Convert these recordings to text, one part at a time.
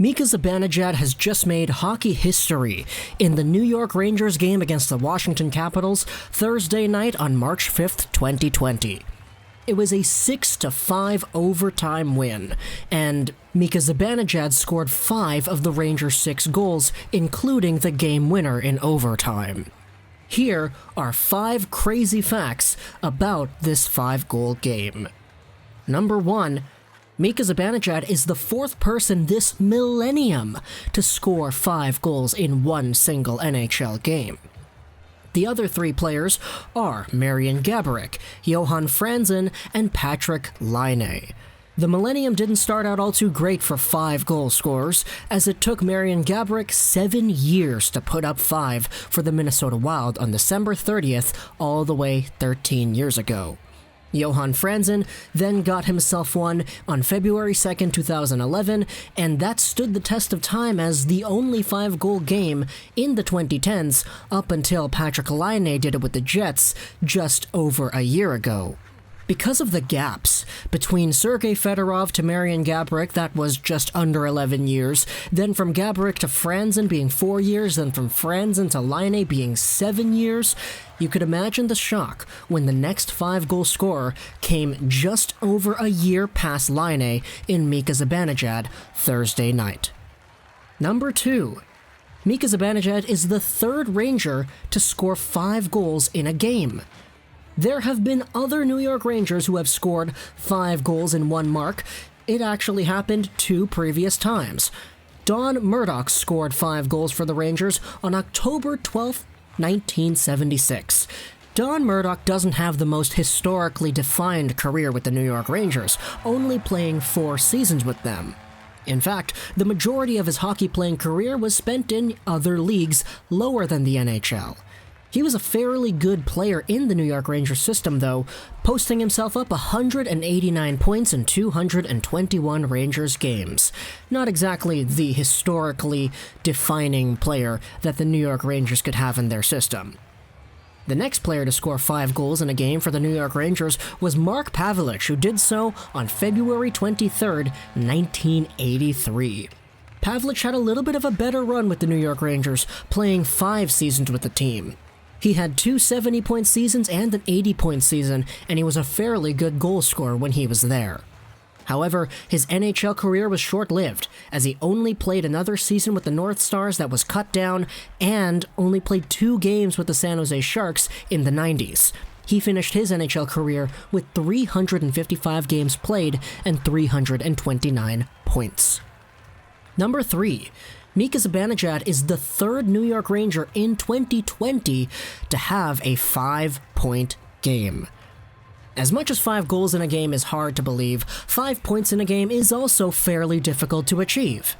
Mika Zibanejad has just made hockey history in the New York Rangers game against the Washington Capitals Thursday night on March 5th, 2020. It was a 6-5 overtime win, and Mika Zibanejad scored 5 of the Rangers' 6 goals, including the game winner in overtime. Here are 5 crazy facts about this 5-goal game. Number 1. Mika Zibanejad is the 4th person this millennium to score 5 goals in one single NHL game. The other 3 players are Marian Gaborik, Johan Franzen, and Patrik Laine. The millennium didn't start out all too great for 5 goal scorers, as it took Marian Gaborik 7 years to put up 5 for the Minnesota Wild on December 30th, all the way 13 years ago. Johan Franzen then got himself one on February 2nd, 2011, and that stood the test of time as the only 5-goal game in the 2010s up until Patrik Laine did it with the Jets just over a year ago. Because of the gaps between Sergei Fedorov to Marian Gaborik, that was just under 11 years, then from Gaborik to Franzen being 4 years, then from Franzen to Laine being 7 years, you could imagine the shock when the next 5-goal scorer came just over a year past Laine in Mika Zibanejad Thursday night. Number 2. Mika Zibanejad is the 3rd Ranger to score 5 goals in a game. There have been other New York Rangers who have scored 5 goals in one mark. It actually happened 2 previous times. Don Murdoch scored 5 goals for the Rangers on October 12th, 1976. Don Murdoch doesn't have the most historically defined career with the New York Rangers, only playing 4 seasons with them. In fact, the majority of his hockey-playing career was spent in other leagues lower than the NHL. He was a fairly good player in the New York Rangers system, though, posting himself up 189 points in 221 Rangers games. Not exactly the historically defining player that the New York Rangers could have in their system. The next player to score 5 goals in a game for the New York Rangers was Mark Pavelich, who did so on February 23rd, 1983. Pavelich had a little bit of a better run with the New York Rangers, playing 5 seasons with the team. He had 2 70-point seasons and an 80-point season, and he was a fairly good goal scorer when he was there. However, his NHL career was short-lived, as he only played another season with the North Stars that was cut down, and only played 2 games with the San Jose Sharks in the 90s. He finished his NHL career with 355 games played and 329 points. Number 3. Mika Zibanejad is the 3rd New York Ranger in 2020 to have a 5-point game. As much as 5 goals in a game is hard to believe, 5 points in a game is also fairly difficult to achieve.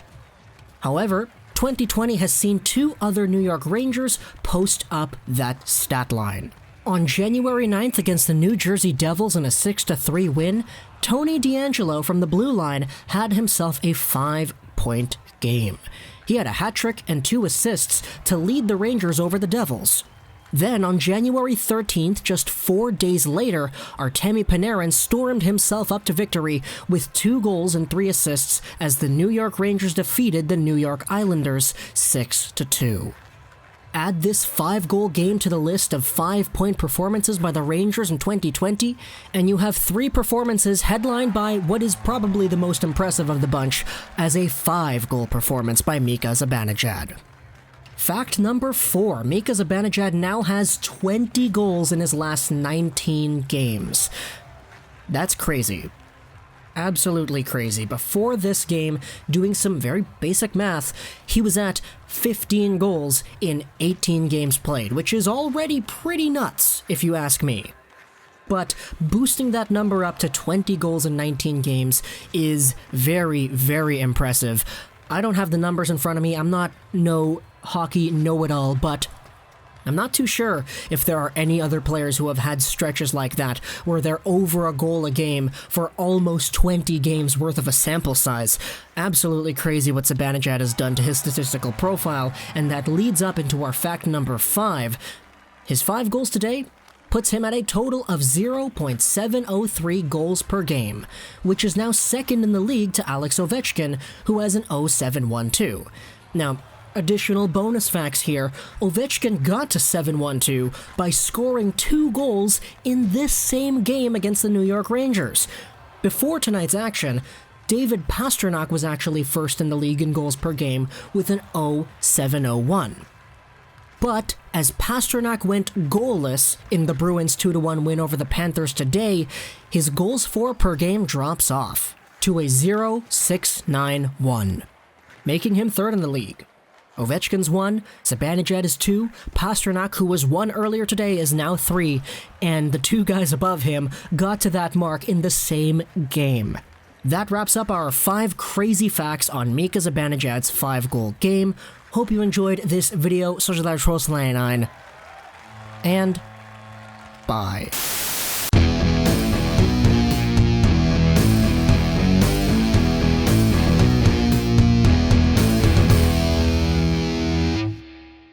However, 2020 has seen 2 other New York Rangers post up that stat line. On January 9th against the New Jersey Devils in a 6-3 win, Tony DeAngelo from the blue line had himself a 5-point game. He had a hat trick and 2 assists to lead the Rangers over the Devils. Then, on January 13th, just 4 days later, Artemi Panarin stormed himself up to victory with 2 goals and 3 assists as the New York Rangers defeated the New York Islanders 6-2. Add this 5-goal game to the list of 5-point performances by the Rangers in 2020, and you have 3 performances headlined by what is probably the most impressive of the bunch, as a 5-goal performance by Mika Zibanejad. Fact number 4, Mika Zibanejad now has 20 goals in his last 19 games. That's crazy. Absolutely crazy. Before this game, doing some very basic math, he was at 15 goals in 18 games played, which is already pretty nuts, if you ask me. But boosting that number up to 20 goals in 19 games is very, very impressive. I don't have the numbers in front of me. I'm not no hockey know-it-all, but I'm not too sure if there are any other players who have had stretches like that, where they're over a goal a game for almost 20 games worth of a sample size. Absolutely crazy what Zibanejad has done to his statistical profile, and that leads up into our fact number 5. His 5 goals today puts him at a total of 0.703 goals per game, which is now second in the league to Alex Ovechkin, who has an 0.712. Now, additional bonus facts here, Ovechkin got to 712 by scoring 2 goals in this same game against the New York Rangers. Before tonight's action, David Pastrnak was actually first in the league in goals per game with an 0.701. But as Pastrnak went goalless in the Bruins 2-1 win over the Panthers today, his goals for per game drops off to a 0.691, making him third in the league. Ovechkin's 1, Zibanejad is 2, Pastrnak, who was 1 earlier today, is now 3, and the 2 guys above him got to that mark in the same game. That wraps up our 5 crazy facts on Mika Zibanejad's 5-goal game. Hope you enjoyed this video, and bye.